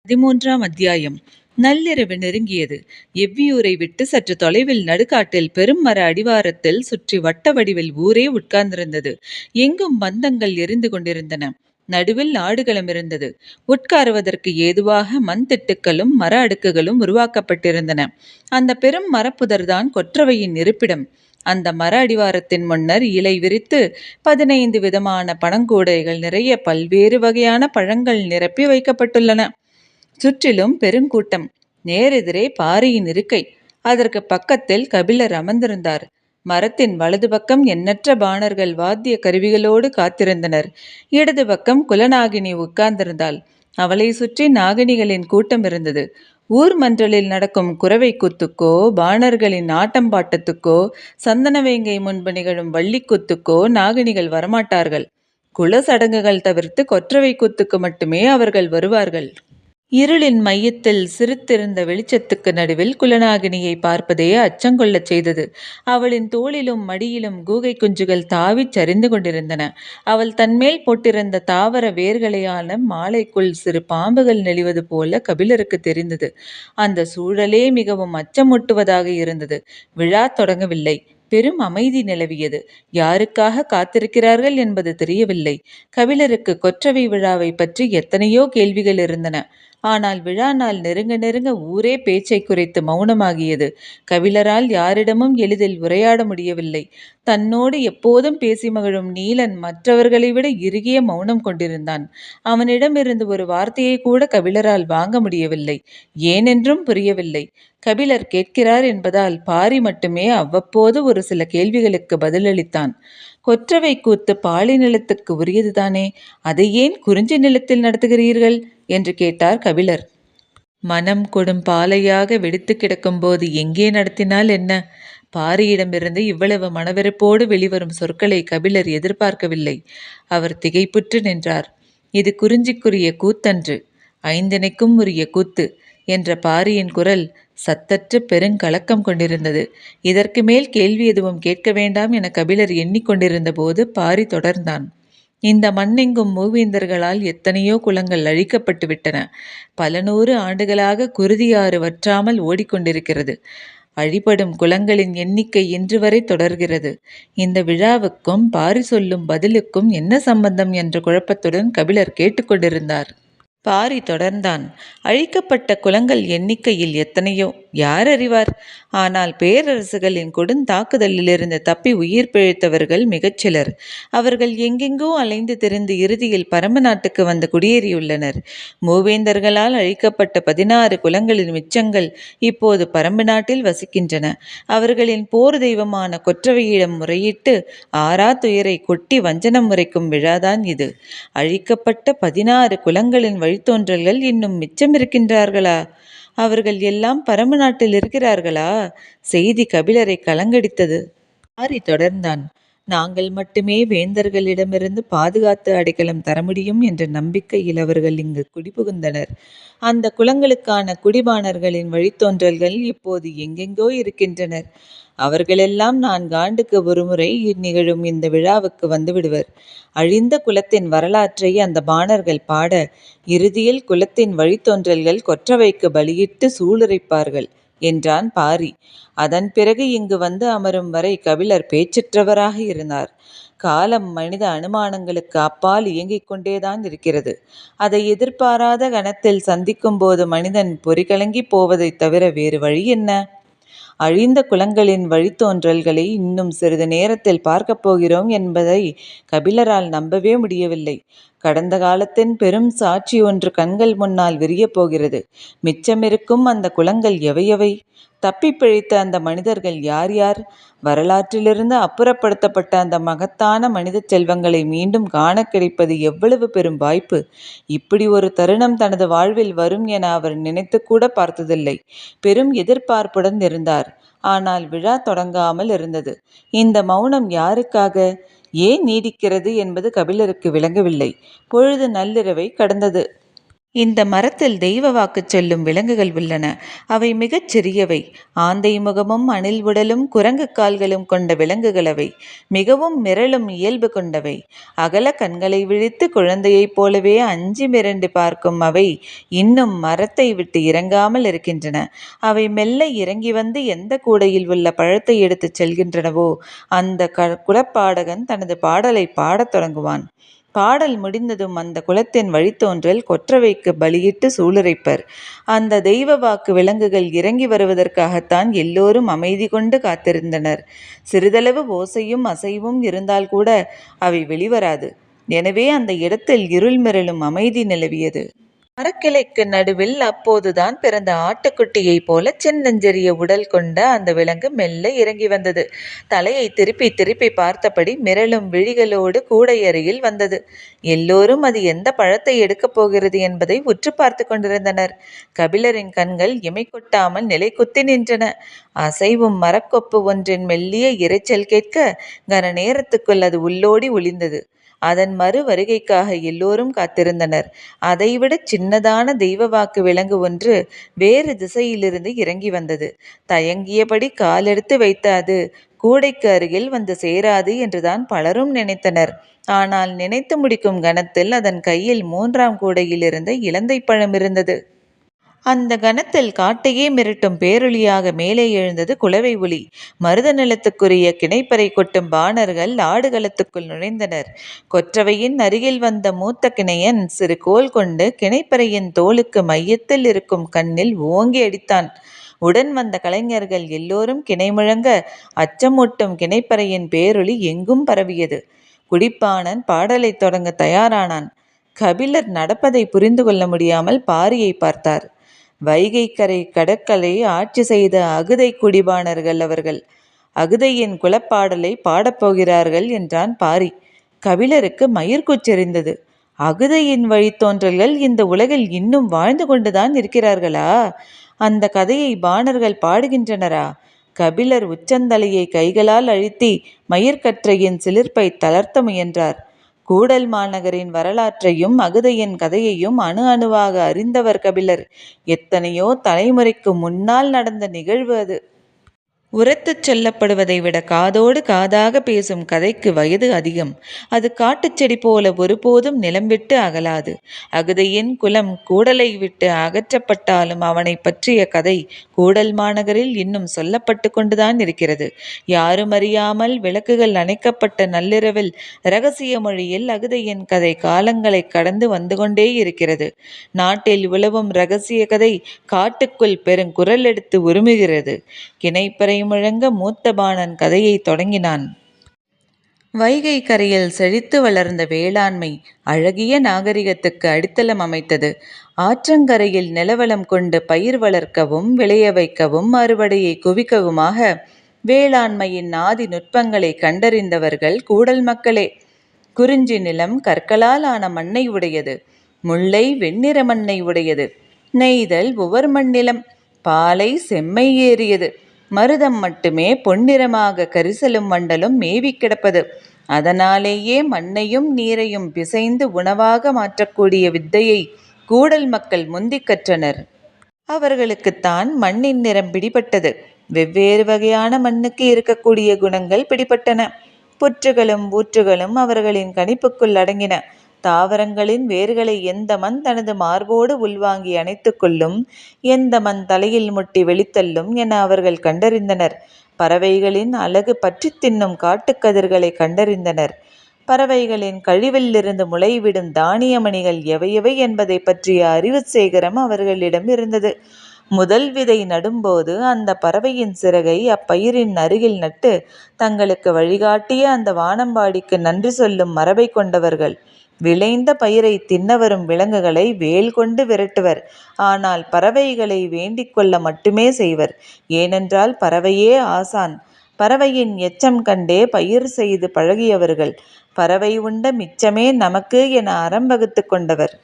13ஆம் அத்தியாயம். நள்ளிரவு நெருங்கியது. எவ்வியூரை விட்டு சற்று தொலைவில் நடுக்காட்டில் பெரும் மர அடிவாரத்தில் சுற்றி வட்ட வடிவில் ஊரே உட்கார்ந்திருந்தது. எங்கும் பந்தங்கள் எரிந்து கொண்டிருந்தன. நடுவில் ஆடுகளம் இருந்தது. உட்காருவதற்கு ஏதுவாக மண் திட்டுக்களும் மர அடுக்குகளும் உருவாக்கப்பட்டிருந்தன. அந்த பெரும் மரப்புதர்தான் கொற்றவையின் இருப்பிடம். அந்த மர அடிவாரத்தின் முன்னர் இலை விரித்து 15 விதமான பனங்கூடைகள் நிறைய பல்வேறு வகையான பழங்கள் நிரப்பி வைக்கப்பட்டுள்ளன. சுற்றிலும் பெருங்கூட்டம். நேரெதிரே பாரியின் இருக்கை. அதற்கு பக்கத்தில் கபிலர் அமர்ந்திருந்தார். மரத்தின் வலது பக்கம் எண்ணற்ற பாணர்கள் வாத்திய கருவிகளோடு காத்திருந்தனர். இடது பக்கம் குலநாகினி உட்கார்ந்திருந்தாள். அவளை சுற்றி நாகினிகளின் கூட்டம் இருந்தது. ஊர் மன்றலில் நடக்கும் குரவை கூத்துக்கோ, பாணர்களின் ஆட்டம்பாட்டத்துக்கோ, சந்தனவேங்கை முன்பு நிகழும் வள்ளிக்கூத்துக்கோ நாகினிகள் வரமாட்டார்கள். குல சடங்குகள் தவிர்த்து கொற்றவை கூத்துக்கு மட்டுமே அவர்கள் வருவார்கள். இருளின் மையத்தில் சிரித்திருந்த வெளிச்சத்துக்கு நடுவில் குலநாகினியை பார்ப்பதே அச்சங்கொள்ளச் செய்தது. அவளின் தோளிலும் மடியிலும் கூகை குஞ்சுகள் தாவிச் சரிந்து கொண்டிருந்தன. அவள் தன்மேல் போட்டிருந்த தாவர வேர்களையான மாலைக்குள் சிறு பாம்புகள் நெளிவது போல கபிலருக்கு தெரிந்தது. அந்த சூழலே மிகவும் அச்சமூட்டுவதாக இருந்தது. விழா தொடங்கவில்லை. பெரும் அமைதி நிலவியது. யாருக்காக காத்திருக்கிறார்கள் என்பது தெரியவில்லை. கபிலருக்கு கொற்றவை விழாவை பற்றி எத்தனையோ கேள்விகள் இருந்தன. ஆனால் விழா நாள் நெருங்க நெருங்க ஊரே பேச்சை குறைத்து மௌனமாகியது. கபிலரால் யாரிடமும் எளிதில் உரையாட முடியவில்லை. தன்னோடு எப்போதும் பேசி மகிழும் நீலன் மற்றவர்களை விட இறுகிய மௌனம் கொண்டிருந்தான். அவனிடமிருந்து ஒரு வார்த்தையை கூட கபிலரால் வாங்க முடியவில்லை. ஏனென்றும் புரியவில்லை. கபிலர் கேட்கிறார் என்பதால் பாரி மட்டுமே அவ்வப்போது ஒரு சில கேள்விகளுக்கு பதிலளித்தான். கொற்றவை கூத்து பாலை நிலத்துக்கு உரியதுதானே, அதை ஏன் குறிஞ்சி நிலத்தில் நடத்துகிறீர்கள் என்று கேட்டார் கபிலர். மனம் கொடும் பாலையாக வெடித்து கிடக்கும்போது எங்கே நடத்தினால் என்ன? பாரியிடமிருந்து இவ்வளவு மனவெறுப்போடு வெளிவரும் சொற்களை கபிலர் எதிர்பார்க்கவில்லை. அவர் திகைப்புற்று நின்றார். இது குறிஞ்சிக்குரிய கூத்தன்று, ஐந்தினைக்கும் உரிய கூத்து என்ற பாரியின் குரல் சத்தற்று பெருங்கலக்கம் கொண்டிருந்தது. இதற்கு மேல் கேள்வி எதுவும் கேட்க வேண்டாம் என கபிலர் எண்ணிக்கொண்டிருந்த போது பாரி தொடர்ந்தான். இந்த மண்ணெங்கும் மூவேந்தர்களால் எத்தனையோ குலங்கள் அழிக்கப்பட்டு விட்டன. பல 100 ஆண்டுகளாக குருதியாறு வற்றாமல் ஓடிக்கொண்டிருக்கிறது. அழிபடும் குலங்களின் எண்ணிக்கை இன்று வரை தொடர்கிறது. இந்த விழாவுக்கும் பாரி சொல்லும் பதிலுக்கும் என்ன சம்பந்தம் என்ற குழப்பத்துடன் கபிலர் கேட்டுக்கொண்டிருந்தார். பாரி தொடர்ந்தான். அழிக்கப்பட்ட குலங்கள் எண்ணிக்கையில் எத்தனையோ, யார் அறிவார்? ஆனால் பேரரசுகளின் கொடுந்தாக்குதலிலிருந்து தப்பி உயிர் பிழைத்தவர்கள் மிகச்சிலர். அவர்கள் எங்கெங்கோ அலைந்து திரிந்து இறுதியில் பரம்பு நாட்டுக்கு வந்து குடியேறியுள்ளனர். மூவேந்தர்களால் அழிக்கப்பட்ட 16 குலங்களின் மிச்சங்கள் இப்போது பரம்பு நாட்டில் வசிக்கின்றன. அவர்களின் போர் தெய்வமான கொற்றவையிடம் முறையிட்டு ஆறா துயரை கொட்டி வஞ்சனம் முறைக்கும் விழாதான் இது. அழிக்கப்பட்ட 16 குலங்களின் வழித்தோன்றல்கள் இன்னும் மிச்சம் இருக்கின்றார்களா? அவர்கள் எல்லாம் பரம்பு நாட்டில் இருக்கிறார்களா? செய்தி கபிலரை கலங்கடித்தது. பாரி தொடர்ந்தான். நாங்கள் மட்டுமே வேந்தர்களிடமிருந்து பாதுகாத்து அடைக்கலம் தர முடியும் என்ற நம்பிக்கையில் அவர்கள் இங்கு குடிபுகுந்தனர். அந்த குலங்களுக்கான குடிபாணர்களின் வழித்தோன்றல்கள் இப்போது எங்கெங்கோ இருக்கின்றனர். அவர்களெல்லாம் 4 ஆண்டுக்கு ஒருமுறை நிகழும் இந்த விழாவுக்கு வந்துவிடுவர். அழிந்த குலத்தின் வரலாற்றை அந்த பாணர்கள் பாட, இறுதியில் குலத்தின் வழித்தோன்றல்கள் கொற்றவைக்கு பலியிட்டு சூளுரைப்பார்கள் என்றான் பாரி. அதன் பிறகு இங்கு வந்து அமரும் வரை கபிலர் பேச்சற்றவராக இருந்தார். காலம் மனித அனுமானங்களுக்கு அப்பால் இயங்கிக் கொண்டேதான் இருக்கிறது. அதை எதிர்பாராத கணத்தில் சந்திக்கும் போது மனிதன் பொறிகலங்கி போவதைத் தவிர வேறு வழி என்ன? அழிந்த குலங்களின் வழித்தோன்றல்களை இன்னும் சிறிது நேரத்தில் பார்க்கப் போகிறோம் என்பதை கபிலரால் நம்பவே முடியவில்லை. கடந்த காலத்தின் பெரும் சாட்சி ஒன்று கண்கள் முன்னால் விரியப் போகிறது. மிச்சமிருக்கும் அந்த குலங்கள் எவையவை? தப்பி பிழைத்த அந்த மனிதர்கள் யார் யார்? வரலாற்றிலிருந்து அப்புறப்படுத்தப்பட்ட அந்த மகத்தான மனித செல்வங்களை மீண்டும் காண கிடைப்பது எவ்வளவு பெரும் வாய்ப்பு! இப்படி ஒரு தருணம் தனது வாழ்வில் வரும் என அவர் நினைத்து கூட பார்த்ததில்லை. பெரும் எதிர்பார்ப்புடன் இருந்தார். ஆனால் விழா தொடங்காமல் இருந்தது. இந்த மௌனம் யாருக்காக, ஏன் நீடிக்கிறது என்பது கபிலருக்கு விளங்கவில்லை. பொழுது நள்ளிரவை கடந்தது. இந்த மரத்தில் தெய்வ வாக்கு சொல்லும் விலங்குகள் உள்ளன. அவை மிகச் சிறியவை. ஆந்தை முகமும் அணில் உடலும் குரங்கு கால்களும் கொண்ட விலங்குகள் அவை. மிகவும் மிரளும் இயல்பு கொண்டவை. அகல கண்களை விழித்து குழந்தையைப் போலவே அஞ்சி மிரண்டு பார்க்கும் அவை இன்னும் மரத்தை விட்டு இறங்காமல் இருக்கின்றன. அவை மெல்ல இறங்கி வந்து எந்த கூடையில் உள்ள பழத்தை எடுத்துச் செல்கின்றனவோ அந்த குலப்பாடகன் தனது பாடலை பாடத் தொடங்குவான். பாடல் முடிந்ததும் அந்த குலத்தின் வழித்தோன்றல் கொற்றவைக்கு பலியிட்டு சூளுரைப்பர். அந்த தெய்வ வாக்கு விலங்குகள் இறங்கி வருவதற்காகத்தான் எல்லோரும் அமைதி கொண்டு காத்திருந்தனர். சிறிதளவு ஓசையும் அசைவும் இருந்தால் கூட அவை வெளிவராது. எனவே அந்த இடத்தில் இருள் மிரளும் அமைதி நிலவியது. மரக்கிளைக்கு நடுவில் அப்போதுதான் பிறந்த ஆட்டுக்குட்டியைப் போல சின்னஞ்சிறிய உடல் கொண்ட அந்த விலங்கு மெல்ல இறங்கி வந்தது. தலையை திருப்பி திருப்பி பார்த்தபடி மிரளும் விழிகளோடு கூடை அருகில் வந்தது. எல்லோரும் அது எந்த பழத்தை எடுக்கப் போகிறது என்பதை உற்று பார்த்து கொண்டிருந்தனர். கபிலரின் கண்கள் இமை கொட்டாமல் நிலை குத்தி நின்றன. அசைவும் மரக்கொப்பு ஒன்றின் மெல்லிய இரைச்சல் கேட்க கன நேரத்துக்குள் அது உள்ளோடி ஒளிந்தது. அதன் மறு வருகைக்காக எல்லோரும் காத்திருந்தனர். அதைவிட சின்னதான தெய்வ வாக்கு விலங்கு ஒன்று வேறு திசையிலிருந்து இறங்கி வந்தது. தயங்கியபடி காலெடுத்து வைத்த அது கூடைக்கு அருகில் வந்து சேராது என்றுதான் பலரும் நினைத்தனர். ஆனால் நினைத்து முடிக்கும் கணத்தில் அதன் கையில் 3ஆம் கூடையில் இருந்த இலந்தை பழம் இருந்தது. அந்த கணத்தில் காட்டையே மிரட்டும் பேரொளியாக மேலே எழுந்தது குலவை ஒலி. மருத நிலத்துக்குரிய கிணைப்பறை கொட்டும் பாணர்கள் ஆடுகளத்துக்குள் நுழைந்தனர். கொற்றவையின் அருகில் வந்த மூத்த கிணையன் சிறு கோல் கொண்டு கிணைப்பறையின் தோலுக்கு மையத்தில் இருக்கும் கண்ணில் ஓங்கி அடித்தான். உடன் வந்த கலைஞர்கள் எல்லோரும் கிணை முழங்க அச்சமூட்டும் கிணைப்பறையின் பேரொளி எங்கும் பரவியது. குடிப்பானன் பாடலை தொடங்க தயாரானான். கபிலர் நடப்பதை புரிந்து கொள்ள முடியாமல் பாரியை பார்த்தார். வைகை கரை கடற்கரை ஆட்சி செய்த அகுதை குடிபாணர்கள் அவர்கள். அகுதையின் குலப்பாடலை பாடப்போகிறார்கள் என்றான் பாரி. கபிலருக்கு மயிர்கூச்செறிந்தது. அகுதையின் வழித்தோன்றல்கள் இந்த உலகில் இன்னும் வாழ்ந்து கொண்டுதான் இருக்கிறார்களா? அந்த கதையை பாணர்கள் பாடுகின்றனரா? கபிலர் உச்சந்தலையை கைகளால் அழுத்தி மயிர்கற்றையின் சிலிர்ப்பை தளர்த்த முயன்றார். கூடல் மாநகரின் வரலாற்றையும் அகுதையின் கதையையும் அணு அணுவாக அறிந்தவர் கபிலர். எத்தனையோ தலைமுறைக்கு முன்னால் நடந்த நிகழ்வு அது. உரத்துச் சொல்லப்படுவதை விட காதோடு காதாக பேசும் கதைக்கு வயது அதிகம். அது காட்டுச்செடி போல ஒருபோதும் நிலம் விட்டு அகலாது. அகுதையின் குலம் கூடலை விட்டு அகற்றப்பட்டாலும் அவனை பற்றிய கதை கூடல் மாநகரில் இன்னும் சொல்லப்பட்டு கொண்டுதான் இருக்கிறது. யாரும் அறியாமல் விளக்குகள் அணைக்கப்பட்ட நள்ளிரவில் இரகசிய மொழியில் அகுதையின் கதை காலங்களை கடந்து வந்து கொண்டே இருக்கிறது. நாட்டில் உலவும் இரகசிய கதை காட்டுக்குள் பெருங்குரல் எடுத்து உருமுகிறது. கிணைப்பறை முழங்க மூத்த பாணன் கதையை தொடங்கினான். வைகை கரையில் செழித்து வளர்ந்த வேளாண்மை அழகிய நாகரிகத்துக்கு அடித்தளம் அமைத்தது. ஆற்றங்கரையில் நிலவளம் கொண்டு பயிர் வளர்க்கவும் விளைய வைக்கவும் அறுவடையை குவிக்கவுமாக வேளாண்மையின் ஆதி நுட்பங்களை கண்டறிந்தவர்கள் கூடல் மக்களே. குறிஞ்சி நிலம் கற்களால் ஆன மண்ணை உடையது. முல்லை வெண்ணிற மண்ணை உடையது. நெய்தல் உவர் மண்ணிலம். பாலை செம்மை ஏறியது. மருதம் மட்டுமே பொன்னிறமாக கரிசலும் மண்டலும் மேவி கிடப்பது. அதனாலேயே மண்ணையும் நீரையும் பிசைந்து உணவாக மாற்றக்கூடிய வித்தையை கூடல் மக்கள் முந்திக் கற்றனர். அவர்களுக்குத்தான் மண்ணின் நிறம் பிடிபட்டது. வெவ்வேறு வகையான மண்ணுக்கு இருக்கக்கூடிய குணங்கள் பிடிபட்டன. புற்றுகளும் ஊற்றுகளும் அவர்களின் கணிப்புக்குள் அடங்கின. தாவரங்களின் வேர்களை எந்த மண் தனது மார்போடு உள்வாங்கி அணைத்து கொள்ளும், எந்த மண் தலையில் முட்டி வெளித்தள்ளும் என அவர்கள் கண்டறிந்தனர். பறவைகளின் அழகு பற்றி தின்னும் காட்டுக்கதிர்களை கண்டறிந்தனர். பறவைகளின் கழிவிலிருந்து முளைவிடும் தானியமணிகள் எவையவை என்பதை பற்றிய அறிவு சேகரம் அவர்களிடம் இருந்தது. முதல் விதை நடும்போது அந்த பறவையின் சிறகை அப்பயிரின் அருகில் நட்டு தங்களுக்கு வழிகாட்டிய அந்த வானம்பாடிக்கு நன்றி சொல்லும் மரபை கொண்டவர்கள். விளைந்த பயிரை தின்னவரும் விலங்குகளை வேல் கொண்டு விரட்டுவர். ஆனால் பறவைகளை வேண்டிக் கொள்ள மட்டுமே செய்வர். ஏனென்றால் பறவையே ஆசான். பறவையின் எச்சம் கண்டே பயிர் செய்து பழகியவர்கள். பறவை உண்ட மிச்சமே நமக்கு என அறம் வகுத்து கொண்டவர்.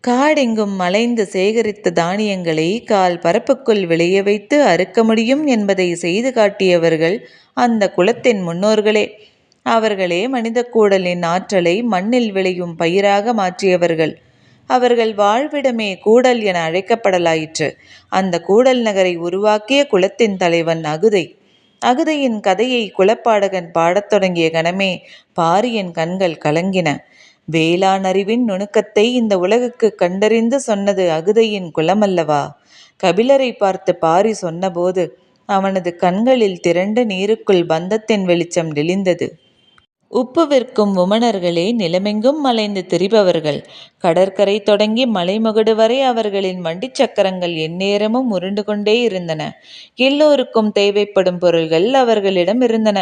காடெங்கும் மலைந்து சேகரித்த தானியங்களை கால் பரப்புக்குள் விளைய வைத்து அறுக்க முடியும் என்பதை செய்து காட்டியவர்கள் அந்த குலத்தின் முன்னோர்களே. அவர்களே மனித கூடலின் ஆற்றலை மண்ணில் விளையும் பயிராக மாற்றியவர்கள். அவர்கள் வாழ்விடமே கூடல் என அழைக்கப்படலாயிற்று. அந்த கூடல் நகரை உருவாக்கிய குலத்தின் தலைவன் அகுதை. அகுதையின் கதையை குலப்பாடகன் பாடத் தொடங்கிய கணமே பாரியின் கண்கள் கலங்கின. வேளாண் அறிவின் நுணுக்கத்தை இந்த உலகுக்கு கண்டறிந்து சொன்னது அகுதையின் குலமல்லவா? கபிலரை பார்த்து பாரி சொன்னபோது அவனது கண்களில் திரண்ட நீருக்குள் பந்தத்தின் வெளிச்சம் நெளிந்தது. உப்பு விற்கும் உமணர்களே நிலமெங்கும் அலைந்து திரிபவர்கள். கடற்கரை தொடங்கி மலைமுகடு வரை அவர்களின் வண்டிச் சக்கரங்கள் எந்நேரமும் உருண்டு கொண்டே இருந்தன. எல்லோருக்கும் தேவைப்படும் பொருள்கள் அவர்களிடம் இருந்தன.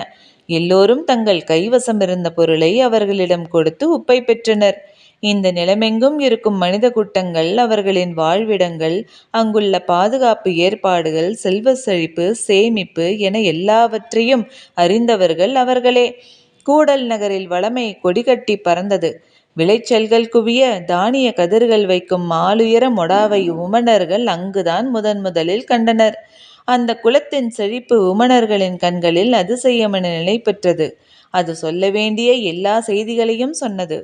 எல்லோரும் தங்கள் கைவசம் இருந்த பொருளை அவர்களிடம் கொடுத்து உப்பை பெற்றனர். இந்த நிலமெங்கும் இருக்கும் மனித கூட்டங்கள், அவர்களின் வாழ்விடங்கள், அங்குள்ள பாதுகாப்பு ஏற்பாடுகள், செல்வ செழிப்பு, சேமிப்பு என எல்லாவற்றையும் அறிந்தவர்கள் அவர்களே. கூடல் நகரில் வளமை கொடிகட்டி பறந்தது. விளைச்சல்கள் குவிய தானிய கதிர்கள் வைக்கும் மாலுயர மொடாவை உமணர்கள் அங்குதான் முதலில் கண்டனர். அந்த குலத்தின் செழிப்பு உமணர்களின் கண்களில் அதிசயமென நிலை பெற்றது. அது சொல்ல வேண்டிய எல்லா செய்திகளையும் சொன்னது.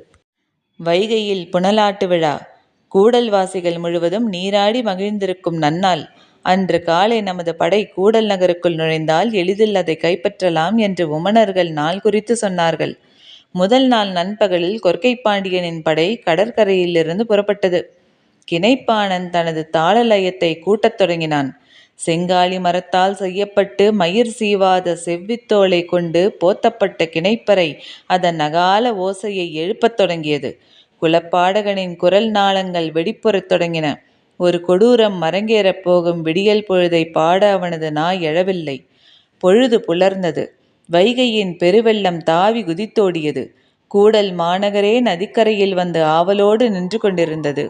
வைகையில் புனலாட்டு விழா. கூடல்வாசிகள் முழுவதும் நீராடி மகிழ்ந்திருக்கும் நன்னாள். அன்று காலை நமது படை கூடல் நகருக்குள் நுழைந்தால் எளிதில் அதை கைப்பற்றலாம் என்று உமணர்கள் நாள் குறித்து சொன்னார்கள். முதல் நாள் நண்பகலில் கொற்கை பாண்டியனின் படை கடற்கரையிலிருந்து புறப்பட்டது. கிணைப்பாணன் தனது தாளலயத்தை கூட்டத் தொடங்கினான். செங்காலி மரத்தால் செய்யப்பட்டு மயிர் சீவாத செவ்வித்தோலை கொண்டு போத்தப்பட்ட கிணைப்பறை அதன் நகால ஓசையை எழுப்பத் தொடங்கியது. குலப்பாடகனின் குரல் நாளங்கள் வெடிப்புறத் தொடங்கின. ஒரு கொடூரம் அரங்கேறப் போகும் விடியல் பொழுதை பாட அவனது நாய் எழவில்லை. பொழுது புலர்ந்தது. வைகையின் பெருவெள்ளம் தாவி குதித்தோடியது. கூடல் மாநகரே நதிக்கரையில் வந்து ஆவலோடு நின்று கொண்டிருந்தது.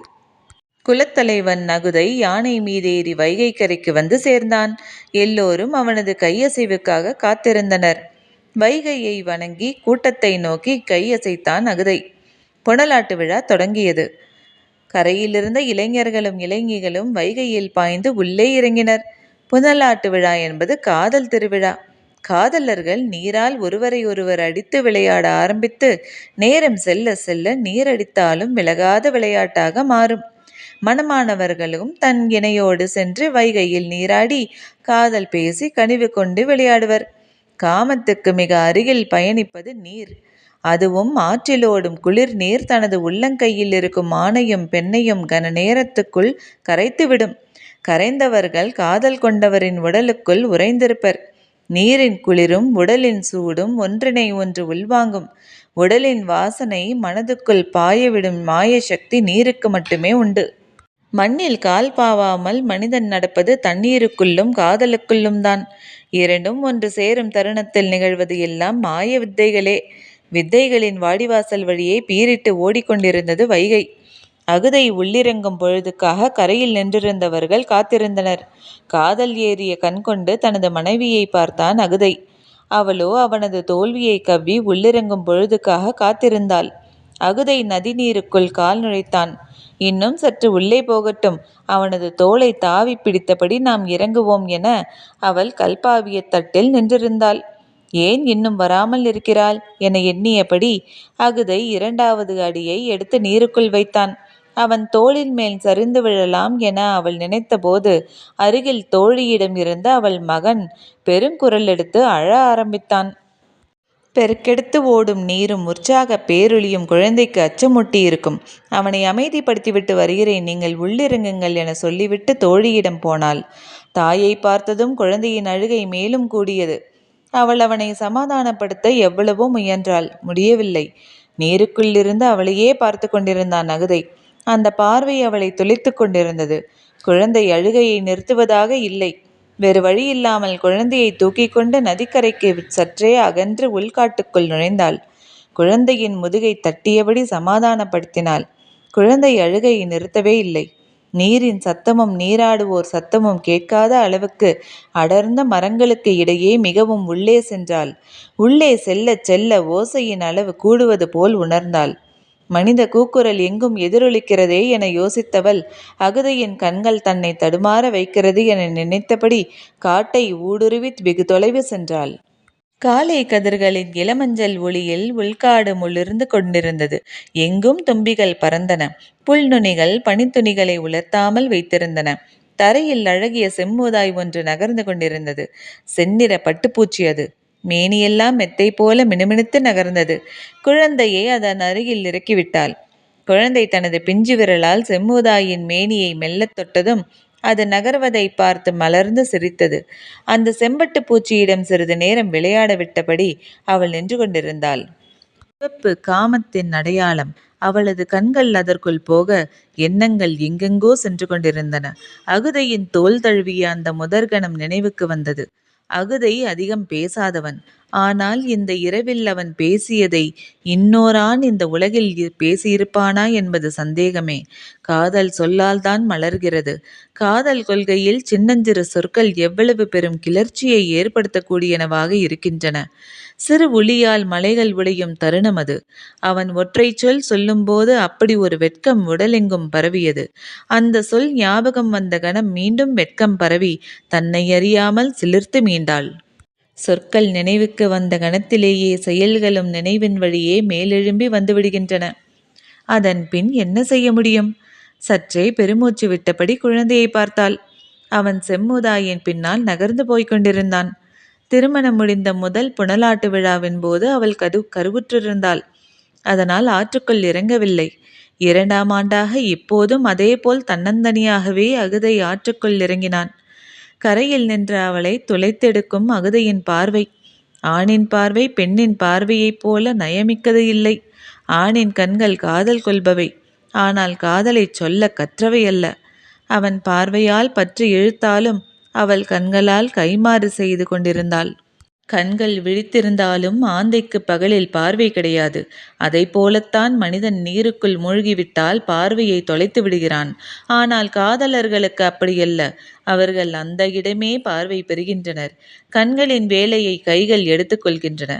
குலத்தலைவன் நகுதை யானை மீதேறி வைகை கரைக்கு வந்து சேர்ந்தான். எல்லோரும் அவனது கையசைவுக்காக காத்திருந்தனர். வைகையை வணங்கி கூட்டத்தை நோக்கி கையசைத்தான் அகுதை. புனலாட்டு விழா தொடங்கியது. கரையிலிருந்த இளைஞர்களும் இளைஞிகளும் வைகையில் பாய்ந்து உள்ளே இறங்கினர். புனலாட்டு விழா என்பது காதல் திருவிழா. காதலர்கள் நீரால் ஒருவரை ஒருவர் அடித்து விளையாட ஆரம்பித்து நேரம் செல்ல செல்ல நீரடித்தாலும் விலகாத விளையாட்டாக மாறும். மணமானவர்களும் தன் இணையோடு சென்று வைகையில் நீராடி காதல் பேசி கனிவு கொண்டு விளையாடுவர். காமத்துக்கு மிக அருகில் பயணிப்பது நீர். அதுவும் ஆற்றிலோடும் குளிர் நீர் தனது உள்ளங்கையில் இருக்கும் ஆணையும் பெண்ணையும் கன நேரத்துக்குள் கரைத்துவிடும். கரைந்தவர்கள் காதல் கொண்டவரின் உடலுக்குள் உறைந்திருப்பர். நீரின் குளிரும் உடலின் சூடும் ஒன்றினை ஒன்று உள்வாங்கும். உடலின் வாசனை மனதுக்குள் பாயவிடும் மாய சக்தி நீருக்கு மட்டுமே உண்டு. மண்ணில் கால் பாவாமல் மனிதன் நடப்பது தண்ணீருக்குள்ளும் காதலுக்குள்ளும் தான். இரண்டும் ஒன்று சேரும் தருணத்தில் நிகழ்வது எல்லாம் மாய வித்தைகளே. வித்தைகளின் வாடிவாசல் வழியே பீரிட்டு ஓடிக்கொண்டிருந்தது வைகை. அகுதை உள்ளிறங்கும் பொழுதுக்காக கரையில் நின்றிருந்தவர்கள் காத்திருந்தனர். காதல் ஏறிய கண்கொண்டு தனது மனைவியை பார்த்தான் அகுதை. அவளோ அவனது தோல்வியை கவ்வி உள்ளிறங்கும் பொழுதுக்காக காத்திருந்தாள். அகுதை நதி நீருக்குள் கால் நுழைத்தான். இன்னும் சற்று உள்ளே போகட்டும், அவனது தோளை தாவி பிடித்தபடி நாம் இறங்குவோம் என அவள் கல்பாவிய தட்டில் நின்றிருந்தாள். ஏன் இன்னும் வராமல் இருக்கிறாள் என எண்ணியபடி அகுதை இரண்டாவது அடியை எடுத்து நீருக்குள் வைத்தான். அவன் தோளின் மேல் சரிந்து விழலாம் என அவள் நினைத்தபோது அருகில் தோழியிடம் இருந்து அவள் மகன் பெருங்குரல் எடுத்து அழ ஆரம்பித்தான். பெருக்கெடுத்து ஓடும் நீரும் உற்சாக பேரொளியும் குழந்தைக்கு அச்சமூட்டி இருக்கும். அவனை அமைதிப்படுத்திவிட்டு வருகிறேன், நீங்கள் உள்ளிறங்குங்கள் என சொல்லிவிட்டு தோழியிடம் போனாள். தாயை பார்த்ததும் குழந்தையின் அழுகை மேலும் கூடியது. அவள் அவனை சமாதானப்படுத்த எவ்வளவோ முயன்றாள், முடியவில்லை. நீருக்குள்ளிருந்து அவளையே பார்த்து கொண்டிருந்தான் அகுதை. அந்த பார்வை அவளை துளைத்து கொண்டிருந்தது. குழந்தை அழுகையை நிறுத்துவதாக இல்லை. வேறு வழியில்லாமல் குழந்தையை தூக்கி கொண்டு நதிக்கரைக்கு சற்றே அகன்று உள்காட்டுக்குள் நுழைந்தாள். குழந்தையின் முதுகை தட்டியபடி சமாதானப்படுத்தினாள். குழந்தை அழுகையை நிறுத்தவே இல்லை. நீரின் சத்தமும் நீராடுவோர் சத்தமும் கேட்காத அளவுக்கு அடர்ந்த மரங்களுக்கு இடையே மிகவும் உள்ளே சென்றாள். உள்ளே செல்ல செல்ல ஓசையின் அளவு கூடுவது போல் உணர்ந்தாள். மனித கூக்குரல் எங்கும் எதிரொலிக்கிறதே என யோசித்தவள் அகுதையின் கண்கள் தன்னை தடுமாற வைக்கிறது என நினைத்தபடி காட்டை ஊடுருவி வெகு தொலைவு சென்றாள். காலை கதிர்களின் இளமஞ்சள் ஒளியில் உள்காடு முளிர்ந்து கொண்டிருந்தது. எங்கும் தும்பிகள் பறந்தன. புல்நுனிகள் பனித்துணிகளை உலர்த்தாமல் வைத்திருந்தன. தரையில் அழகிய செம்மூதாய் ஒன்று நகர்ந்து கொண்டிருந்தது. செந்நிற பட்டுப்பூச்சி அது. மேனியெல்லாம் மெத்தை போல மினுமினுத்து நகர்ந்தது. குழந்தையை அதன் அருகில் இறக்கிவிட்டாள். குழந்தை தனது பிஞ்சு விரலால் செம்மூதாயின் மேனியை மெல்லத் தொட்டதும் அது நகர்வதை பார்த்து மலர்ந்து சிரித்தது. அந்த செம்பட்டு பூச்சியிடம் சிறிது நேரம் விளையாட விட்டபடி அவள் நின்று கொண்டிருந்தாள். சிவப்பு காமத்தின் அடையாளம். அவளது கண்கள் அதற்குள் போக எண்ணங்கள் எங்கெங்கோ சென்று கொண்டிருந்தன. அகுதையின் தோல் தழுவிய அந்த முதற்கணம் நினைவுக்கு வந்தது. அகுதை அதிகம் பேசாதவன். ஆனால் இந்த இரவில் அவன் பேசியதை இன்னோரான் இந்த உலகில் பேசியிருப்பானா என்பது சந்தேகமே. காதல் சொல்லால் தான் மலர்கிறது. காதல் கொள்கையில் சின்னஞ்சிறு சொற்கள் எவ்வளவு பெரும் கிளர்ச்சியை ஏற்படுத்தக்கூடியனவாக இருக்கின்றன. சிறு ஒளியால் மலைகள் உடையும் தருணம் அது. அவன் ஒற்றை சொல் சொல்லும்போது அப்படி ஒரு வெட்கம் உடலெங்கும் பரவியது. அந்த சொல் ஞாபகம் வந்த கணம் மீண்டும் வெட்கம் பரவி தன்னை அறியாமல் சிலிர்த்து மீண்டாள். சொற்கள் நினைவுக்கு வந்த கணத்திலேயே செயல்களும் நினைவின் வழியே மேலெழும்பி வந்துவிடுகின்றன. அதன் பின் என்ன செய்ய முடியும்? சற்றே பெருமூச்சு விட்டபடி குழந்தையை பார்த்தாள். அவன் செம்முதாயின் பின்னால் நகர்ந்து போய்கொண்டிருந்தான். திருமணம் முடிந்த முதல் புனலாட்டு விழாவின் போது அவள் கருவுற்றிருந்தாள். அதனால் ஆற்றுக்குள் இறங்கவில்லை. 2ஆம் ஆண்டாக இப்போதும் அதேபோல் தன்னந்தனியாகவே அகுதை ஆற்றுக்குள் இறங்கினான். கரையில் நின்ற அவளை துளைத்தெடுக்கும் அகுதையின் பார்வை. ஆணின் பார்வை பெண்ணின் பார்வையைப் போல நயமிக்கது இல்லை. ஆணின் கண்கள் காதல் கொள்பவை. ஆனால் காதலை சொல்ல கற்றவை அல்ல. அவன் பார்வையால் பற்றி இழுத்தாலும் அவள் கண்களால் கைமாறு செய்து கொண்டிருந்தாள். கண்கள் விழித்திருந்தாலும் ஆந்தைக்கு பகலில் பார்வை கிடையாது. அதை போலத்தான் மனிதன் நீருக்குள் மூழ்கிவிட்டால் பார்வையை தொலைத்து விடுகிறான். ஆனால் காதலர்களுக்கு அப்படியல்ல. அவர்கள் அந்த இடமே பார்வை பெறுகின்றனர். கண்களின் வேலையை கைகள் எடுத்துக்கொள்கின்றன.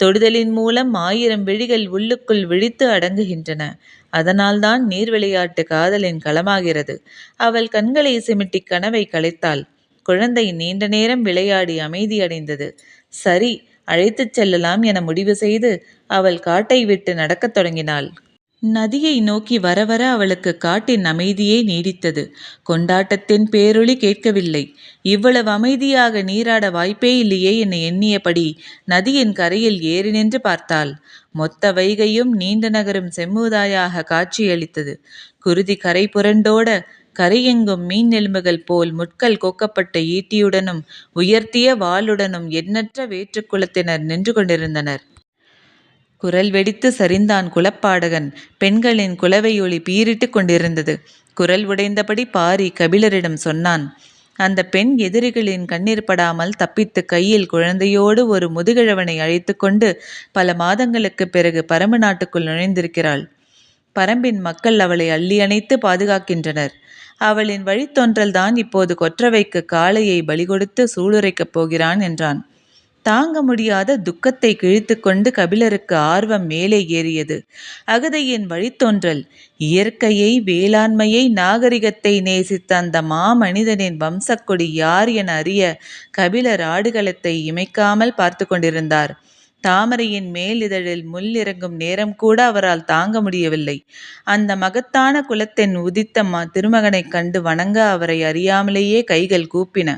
தொடுதலின் மூலம் 1000 விழிகள் உள்ளுக்குள் விழித்து அடங்குகின்றன. அதனால்தான் நீர் விளையாட்டு காதலின் களமாகிறது. அவள் கண்களை சிமிட்டி கனவை கலைத்தாள். குழந்தை நீண்ட நேரம் விளையாடி அமைதியடைந்தது. சரி, அழைத்துச் செல்லலாம் என முடிவு செய்து அவள் காட்டை விட்டு நடக்கத் தொடங்கினாள். நதியை நோக்கி வர வர அவளுக்கு காட்டின் அமைதியே நீடித்தது. கொண்டாட்டத்தின் பேரொளி கேட்கவில்லை. இவ்வளவு அமைதியாக நீராட வாய்ப்பே இல்லையே என எண்ணியபடி நதியின் கரையில் ஏறி நின்று பார்த்தாள். மொத்த வைகையும் நீண்ட நகரும் செம்மூதாயாக காட்சியளித்தது. குருதி கரை புரண்டோட கரையெங்கும் மீன் எலும்புகள் போல் முட்கள் கோக்கப்பட்ட ஈட்டியுடனும் உயர்த்திய வாளுடனும் எண்ணற்ற வேற்றுக்குலத்தினர் நின்று கொண்டிருந்தனர். குரல் வெடித்து சரிந்தான் குலப்பாடகன். பெண்களின் குலவையொலி பீரிட்டு கொண்டிருந்தது. குரல் உடைந்தபடி பாரி கபிலரிடம் சொன்னான். அந்த பெண் எதிரிகளின் கண்ணீர் படாமல் தப்பித்து கையில் குழந்தையோடு ஒரு முதுகிழவனை அழைத்து கொண்டு பல மாதங்களுக்கு பிறகு பரம்பு நாட்டுக்குள் நுழைந்திருக்கிறாள். பரம்பின் மக்கள் அவளை அள்ளி அணைத்து பாதுகாக்கின்றனர். அவளின் வழித்தோன்றல்தான் இப்போது கொற்றவைக்கு காளையை பலி கொடுத்து சூளுரைக்கப் போகிறான் என்றான். தாங்க முடியாத துக்கத்தை கிழித்து கொண்டு கபிலருக்கு ஆர்வம் மேலே ஏறியது. அகதையின் வழித்தோன்றல், இயற்கையை, வேளாண்மையை, நாகரிகத்தை நேசித்த அந்த மாமனிதனின் வம்சக்கொடி யார் என அறிய கபிலர் ஆடுகளத்தை இமைக்காமல் பார்த்து கொண்டிருந்தார். தாமரையின் மேல் இதழில் முள் இறங்கும் நேரம் கூட அவரால் தாங்க முடியவில்லை. அந்த மகத்தான குலத்தின் உதித்த திருமகனைக் கண்டு வணங்க அவரை அறியாமலேயே கைகள் கூப்பின.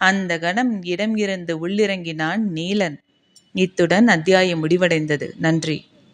அந்த கணம் இடம் இருந்து உள்ளிறங்கினான் நீலன். இத்துடன் அத்தியாயம் முடிவடைந்தது. நன்றி.